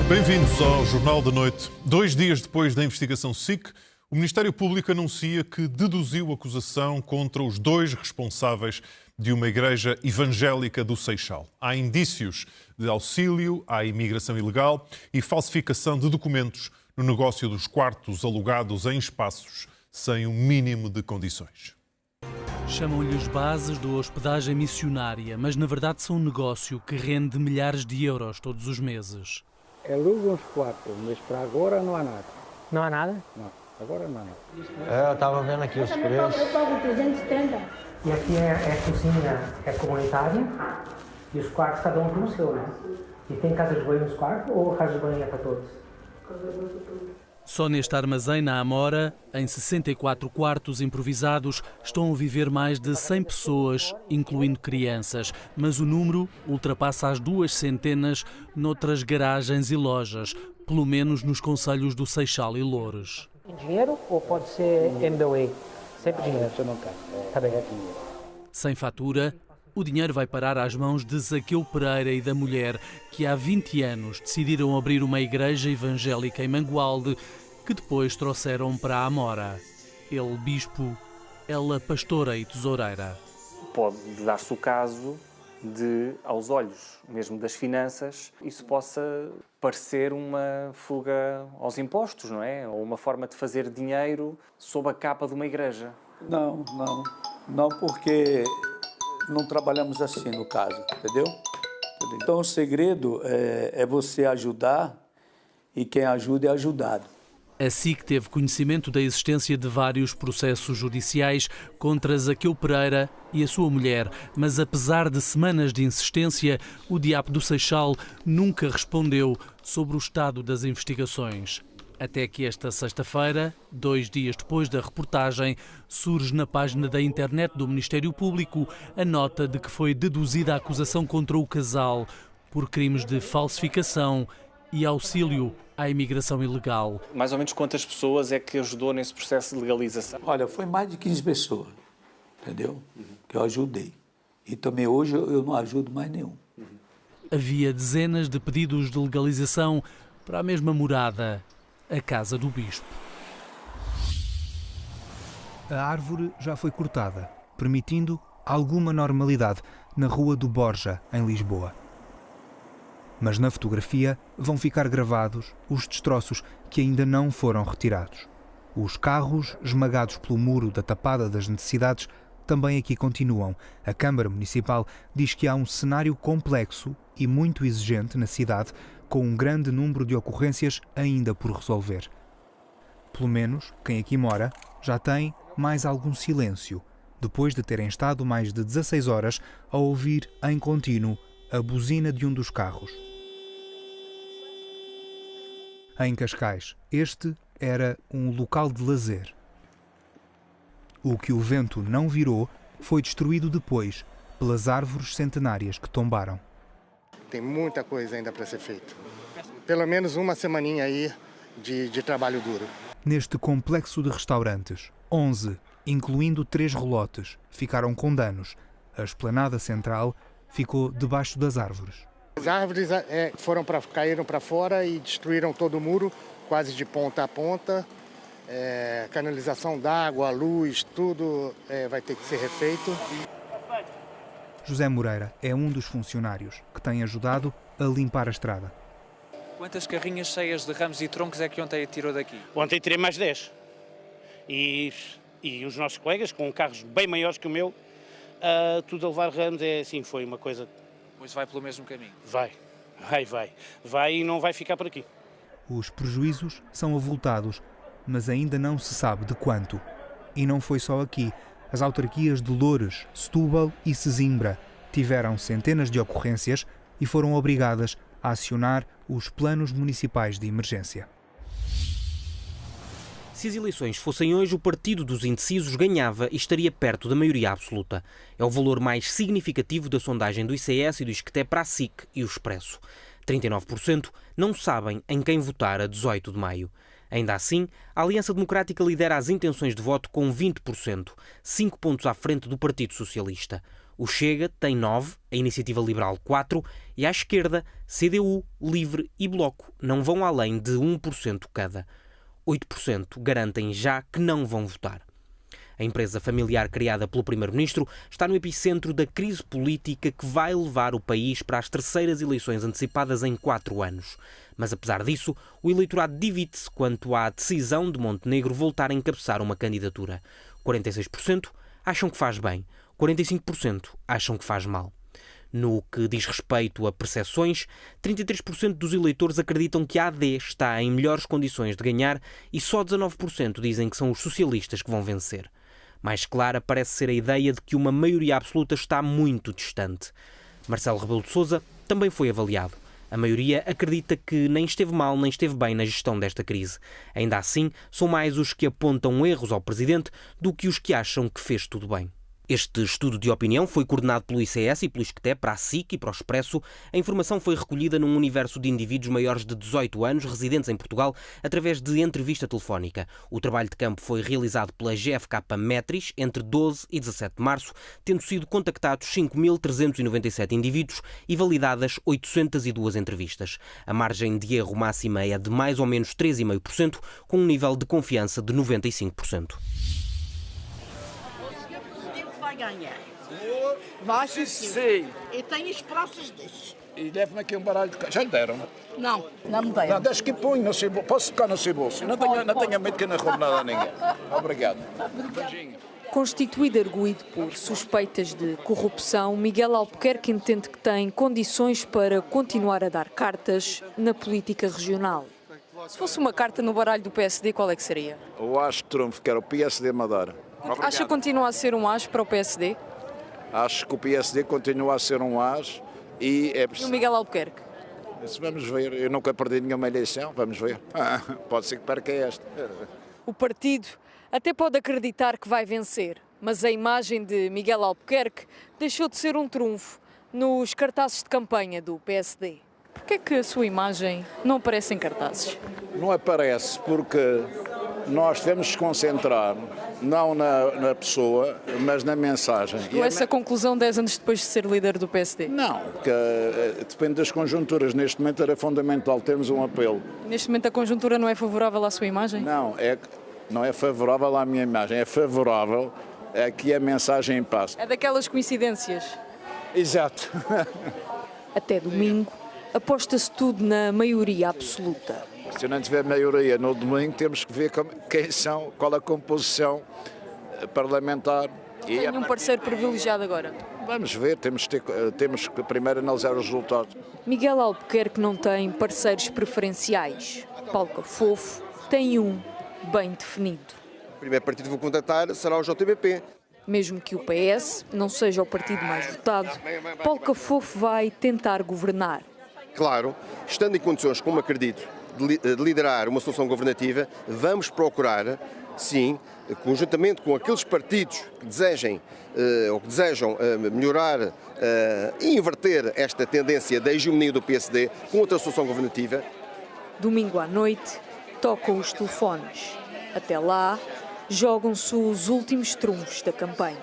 Bem-vindos ao Jornal da Noite. 2 dias depois da investigação SIC, o Ministério Público anuncia que deduziu acusação contra os 2 responsáveis de uma igreja evangélica do Seixal. Há indícios de auxílio à imigração ilegal e falsificação de documentos no negócio dos quartos alugados em espaços sem um mínimo de condições. Chamam-lhe as bases da hospedagem missionária, mas na verdade são um negócio que rende milhares de euros todos os meses. Aluga uns quartos, mas para agora não há nada. Não há nada? Não, agora não há nada. Eu estava vendo aqui os preços. Eu pago 370. E aqui é a cozinha comunitária e os quartos cada um tem o seu, né? E tem casa de banho nos quartos ou casa de banho é para todos? Só neste armazém, na Amora, em 64 quartos improvisados, estão a viver mais de 100 pessoas, incluindo crianças. Mas o número ultrapassa as 200 noutras garagens e lojas, pelo menos nos concelhos do Seixal e Loures. Em dinheiro ou pode ser MBWay? Sempre dinheiro. Isso não cai. Tá bem. Sem fatura, o dinheiro vai parar às mãos de Zaqueu Pereira e da mulher, que há 20 anos decidiram abrir uma igreja evangélica em Mangualde, que depois trouxeram para a Amora. Ele bispo, ela pastora e tesoureira. Pode dar-se o caso de, aos olhos mesmo das finanças, isso possa parecer uma fuga aos impostos, não é? Ou uma forma de fazer dinheiro sob a capa de uma igreja. Não, porque não trabalhamos assim no caso, entendeu? Então o segredo é você ajudar e quem ajuda é ajudado. A SIC teve conhecimento da existência de vários processos judiciais contra Zaqueu Pereira e a sua mulher, mas apesar de semanas de insistência, o DIAP do Seixal nunca respondeu sobre o estado das investigações. Até que esta sexta-feira, 2 dias depois da reportagem, surge na página da internet do Ministério Público a nota de que foi deduzida a acusação contra o casal por crimes de falsificação e auxílio à imigração ilegal. Mais ou menos quantas pessoas é que ajudou nesse processo de legalização? Olha, foi mais de 15 pessoas, entendeu? Que eu ajudei. E também hoje eu não ajudo mais nenhum. Havia dezenas de pedidos de legalização para a mesma morada, a casa do bispo. A árvore já foi cortada, permitindo alguma normalidade na Rua do Borja, em Lisboa. Mas na fotografia vão ficar gravados os destroços que ainda não foram retirados. Os carros, esmagados pelo muro da Tapada das Necessidades, também aqui continuam. A Câmara Municipal diz que há um cenário complexo e muito exigente na cidade, com um grande número de ocorrências ainda por resolver. Pelo menos, quem aqui mora já tem mais algum silêncio, depois de terem estado mais de 16 horas a ouvir em contínuo a buzina de um dos carros. Em Cascais, este era um local de lazer. O que o vento não virou foi destruído depois pelas árvores centenárias que tombaram. Tem muita coisa ainda para ser feita. Pelo menos uma semaninha aí de trabalho duro. Neste complexo de restaurantes, 11, incluindo 3 relotes, ficaram com danos. A esplanada central ficou debaixo das árvores. As árvores caíram para fora e destruíram todo o muro, quase de ponta a ponta. Canalização d'água, luz, tudo vai ter que ser refeito. José Moreira é um dos funcionários que tem ajudado a limpar a estrada. Quantas carrinhas cheias de ramos e troncos é que ontem tirou daqui? Ontem tirei mais 10. E os nossos colegas, com carros bem maiores que o meu, tudo a levar ramos, foi uma coisa... Pois vai pelo mesmo caminho? Vai e não vai ficar por aqui. Os prejuízos são avultados, mas ainda não se sabe de quanto. E não foi só aqui. As autarquias de Loures, Setúbal e Sesimbra tiveram centenas de ocorrências e foram obrigadas a acionar os planos municipais de emergência. Se as eleições fossem hoje, o partido dos indecisos ganhava e estaria perto da maioria absoluta. É o valor mais significativo da sondagem do ICS e do Isqueté para a SIC e o Expresso. 39% não sabem em quem votar a 18 de maio. Ainda assim, a Aliança Democrática lidera as intenções de voto com 20%, 5 pontos à frente do Partido Socialista. O Chega tem 9, a Iniciativa Liberal 4 e à esquerda, CDU, Livre e Bloco não vão além de 1% cada. 8% garantem já que não vão votar. A empresa familiar criada pelo Primeiro-Ministro está no epicentro da crise política que vai levar o país para as terceiras eleições antecipadas em 4 anos. Mas, apesar disso, o eleitorado divide-se quanto à decisão de Montenegro voltar a encabeçar uma candidatura. 46% acham que faz bem, 45% acham que faz mal. No que diz respeito a percepções, 33% dos eleitores acreditam que a AD está em melhores condições de ganhar e só 19% dizem que são os socialistas que vão vencer. Mais clara parece ser a ideia de que uma maioria absoluta está muito distante. Marcelo Rebelo de Sousa também foi avaliado. A maioria acredita que nem esteve mal nem esteve bem na gestão desta crise. Ainda assim, são mais os que apontam erros ao Presidente do que os que acham que fez tudo bem. Este estudo de opinião foi coordenado pelo ICS e pelo ISCTE para a SIC e para o Expresso. A informação foi recolhida num universo de indivíduos maiores de 18 anos, residentes em Portugal, através de entrevista telefónica. O trabalho de campo foi realizado pela GfK Metris entre 12 e 17 de março, tendo sido contactados 5.397 indivíduos e validadas 802 entrevistas. A margem de erro máxima é de mais ou menos 3,5%, com um nível de confiança de 95%. Ganhar. Vai sim. E tem esperanças disso. E leva-me aqui um baralho de... Já lhe deram? Não me deram. Não, deixa que põe no seu bolso. Posso ficar no seu bolso? Não tenha medo que eu não roubo nada a ninguém. Obrigado. Beijinho. Constituído arguido por suspeitas de corrupção, Miguel Albuquerque entende que tem condições para continuar a dar cartas na política regional. Se fosse uma carta no baralho do PSD, qual é que seria? O as de trunfo, que era o PSD Madeira. Obrigado. Acha que continua a ser um as para o PSD? Acho que o PSD continua a ser um as e é preciso... E o Miguel Albuquerque? Vamos ver. Eu nunca perdi nenhuma eleição, vamos ver. Pode ser que perca esta. O partido até pode acreditar que vai vencer, mas a imagem de Miguel Albuquerque deixou de ser um trunfo nos cartazes de campanha do PSD. Por que é que a sua imagem não aparece em cartazes? Não aparece porque nós devemos nos concentrar não na pessoa, mas na mensagem. Chegou a essa conclusão 10 anos depois de ser líder do PSD? Não, porque depende das conjunturas. Neste momento era fundamental termos um apelo. Neste momento a conjuntura não é favorável à sua imagem? Não é favorável à minha imagem, é favorável a que a mensagem passe. É daquelas coincidências? Exato. Até domingo, aposta-se tudo na maioria absoluta. Se não tiver maioria no domingo, temos que ver qual a composição parlamentar. Tem um parceiro privilegiado agora? Vamos ver, temos que primeiro analisar os resultados. Miguel Albuquerque não tem parceiros preferenciais. Paulo Cafofo tem um bem definido. O primeiro partido que vou contatar será o JBP. Mesmo que o PS não seja o partido mais votado, Paulo Cafofo vai tentar governar. Claro, estando em condições, como acredito, de liderar uma solução governativa, vamos procurar, sim, conjuntamente com aqueles partidos que desejam melhorar e inverter esta tendência da hegemonia do PSD com outra solução governativa. Domingo à noite, tocam os telefones. Até lá, jogam-se os últimos trunfos da campanha.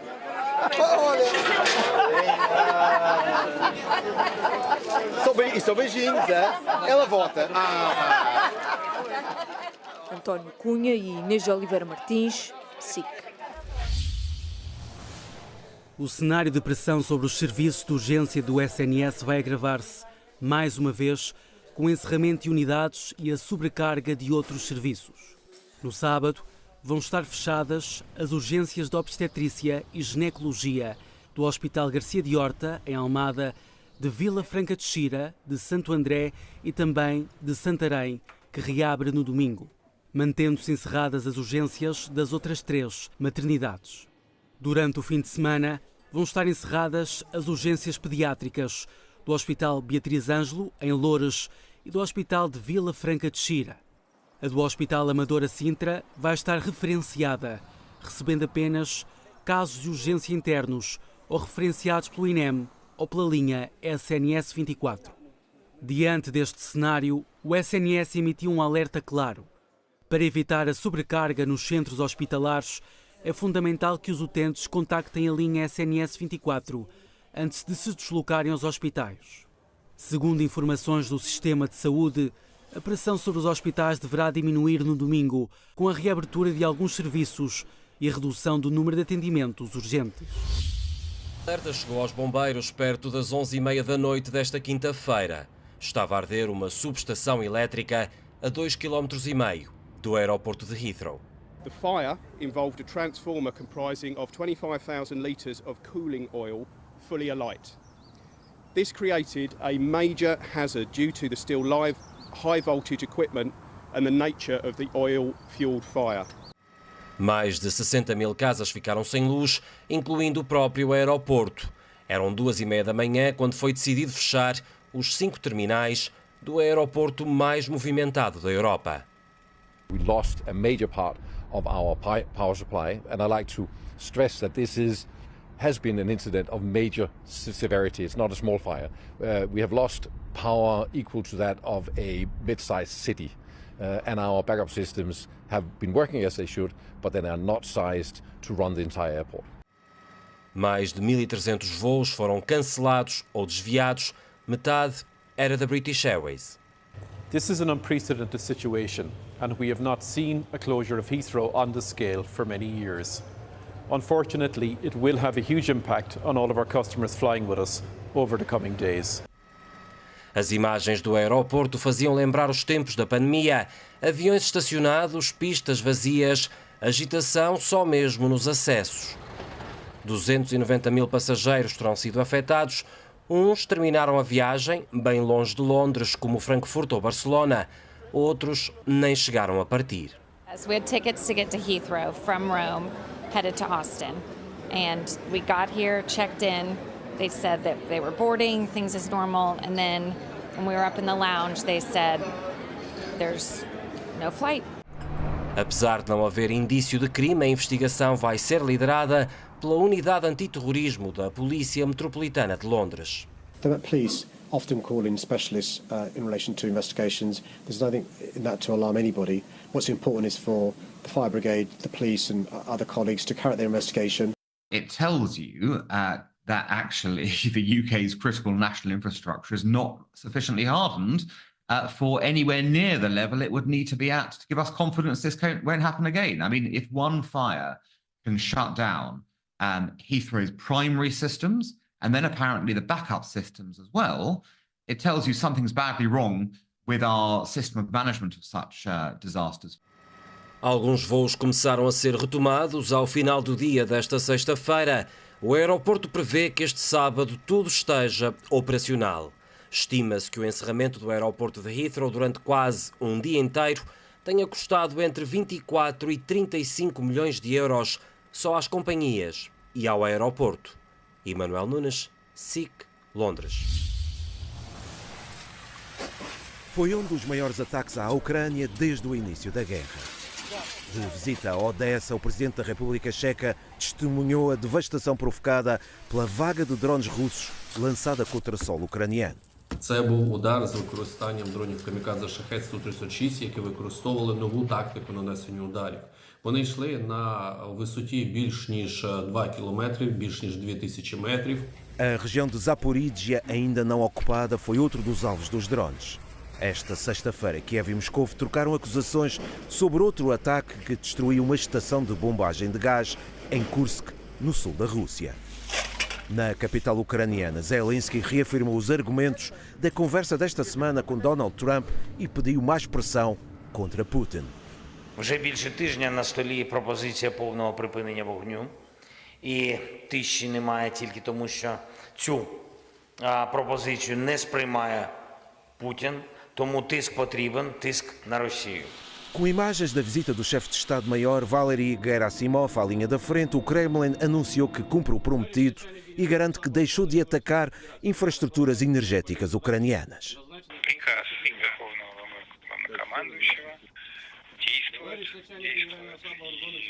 São beijinhos, é? Ela vota. António Cunha e Inês de Oliveira Martins, SIC. O cenário de pressão sobre os serviços de urgência do SNS vai agravar-se, mais uma vez, com o encerramento de unidades e a sobrecarga de outros serviços. No sábado, vão estar fechadas as urgências de obstetrícia e ginecologia do Hospital Garcia de Horta, em Almada, de Vila Franca de Xira, de Santo André e também de Santarém, que reabre no domingo, mantendo-se encerradas as urgências das outras 3 maternidades. Durante o fim de semana, vão estar encerradas as urgências pediátricas do Hospital Beatriz Ângelo, em Loures, e do Hospital de Vila Franca de Xira. A do Hospital Amadora Sintra vai estar referenciada, recebendo apenas casos de urgência internos ou referenciados pelo INEM ou pela linha SNS 24. Diante deste cenário, o SNS emitiu um alerta claro. Para evitar a sobrecarga nos centros hospitalares, é fundamental que os utentes contactem a linha SNS 24 antes de se deslocarem aos hospitais. Segundo informações do sistema de saúde, a pressão sobre os hospitais deverá diminuir no domingo, com a reabertura de alguns serviços e a redução do número de atendimentos urgentes. O alerta chegou aos bombeiros perto das 11h30 da noite desta quinta-feira. Estava a arder uma subestação elétrica a 2,5 km do aeroporto de Heathrow. The fire involved a transformer comprising of 25,000 litres of cooling oil fully alight. This created a major hazard due to the still live high voltage equipment and the nature of the oil-fueled fire. Mais de 60 mil casas ficaram sem luz, incluindo o próprio aeroporto. Eram 2h30 da manhã quando foi decidido fechar os 5 terminais do aeroporto mais movimentado da Europa. We lost a major part of our power supply, and I like to stress that this has been an incident of major severity. It's not a small fire. We have lost power equal to that of a mid-sized city, and our backup systems have been working as they should, but they are not sized to run the entire airport. Mais de 1.300 voos foram cancelados ou desviados, metade era da British Airways. This is an unprecedented situation, and we have not seen a closure of Heathrow on this scale for many years. Unfortunately, it will have a huge impact on all of our customers flying with us over the coming days. As imagens do aeroporto faziam lembrar os tempos da pandemia. Aviões estacionados, pistas vazias, agitação só mesmo nos acessos. 290 mil passageiros terão sido afetados. Uns terminaram a viagem bem longe de Londres, como Frankfurt ou Barcelona. Outros nem chegaram a partir. We had tickets to get to Heathrow from Rome, headed to Austin. And we got here, checked in. They said that they were boarding, things as normal. And then when we were up in the lounge, they said there's no flight. Apesar de não haver indício de crime, a investigação vai ser liderada pela Unidade Antiterrorismo da Polícia Metropolitana de Londres. The police often call in specialists in relation to investigations. There's nothing in that to alarm anybody. What's important is for the fire brigade, the police and other colleagues to carry out their investigation. It tells you that actually the UK's critical national infrastructure is not sufficiently hardened for anywhere near the level it would need to be at to give us confidence this won't happen again. I mean, if one fire can shut down Heathrow's primary systems and then apparently the backup systems as well, it tells you something's badly wrong with our system of management of such disasters. Alguns voos começaram a ser retomados ao final do dia desta sexta-feira. O aeroporto prevê que este sábado tudo esteja operacional. Estima-se que o encerramento do aeroporto de Heathrow durante quase um dia inteiro tenha custado entre 24 e 35 milhões de euros só às companhias e ao aeroporto. Emanuel Nunes, SIC, Londres. Foi um dos maiores ataques à Ucrânia desde o início da guerra. De visita a Odessa, o Presidente da República Checa testemunhou a devastação provocada pela vaga de drones russos lançada contra solo ucraniano. Це був удар з використанням дронів камікадзе Шахед Су-36, які використовували нову тактику нанесення ударів. Вони йшли на висоті більш ніж 2 кілометри, більш ніж 2000 метрів. A região de Zaporizhia, ainda não ocupada, foi outro dos alvos dos drones. Esta sexta-feira, Kiev e Moscou trocaram acusações sobre outro ataque que destruiu uma estação de bombagem de gás em Kursk, no sul da Rússia. Na capital ucraniana, Zelensky reafirmou os argumentos da conversa desta semana com Donald Trump e pediu mais pressão contra Putin. Вже більше тижня на столі пропозиція повного припинення вогню. І тиші немає тільки тому, що цю пропозицію не сприймає Путін. Тому тиск потрібен, тиск на Росію. Com imagens da visita do chefe de Estado-Maior Valery Gerasimov à linha da frente, o Kremlin anunciou que cumpre o prometido e garante que deixou de atacar infraestruturas energéticas ucranianas. Приказ Верховного Главнокомандующего действует,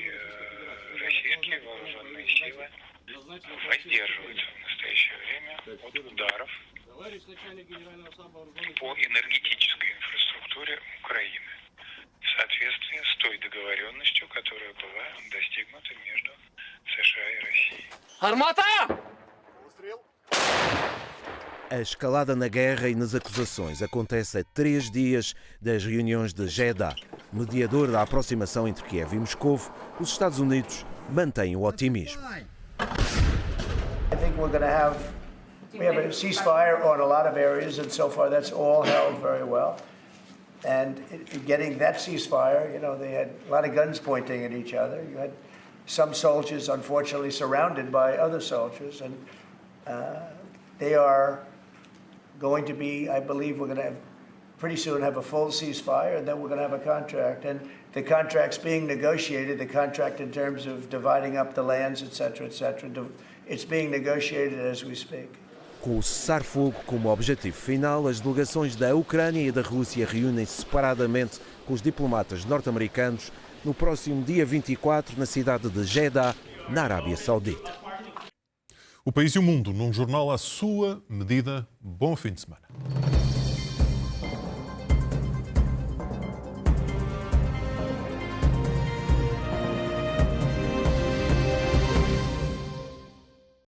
и российские вооруженные силы воздерживаются в настоящее время от ударов по энергетической инфраструктуре Украины в соответствии с той договоренностью, которая была достигнута между США и Россией. Армата! A escalada na guerra e nas acusações acontece a 3 dias das reuniões de Jeddah. Mediador da aproximação entre Kiev e Moscou, os Estados Unidos mantêm o otimismo. We have a ceasefire on a lot of areas, and so far that's all held very well. And getting that ceasefire, you know, they had a lot of guns pointing at each other. You had some soldiers, unfortunately, surrounded by other soldiers, and they are going to be, I believe we're going to have, pretty soon have a full ceasefire, and then we're going to have a contract. And the contract's being negotiated, the contract in terms of dividing up the lands, etc., etc. It's being negotiated as we speak. Com o cessar-fogo como objetivo final, as delegações da Ucrânia e da Rússia reúnem-se separadamente com os diplomatas norte-americanos no próximo dia 24 na cidade de Jeddah, na Arábia Saudita. O País e o Mundo, num jornal à sua medida. Bom fim de semana.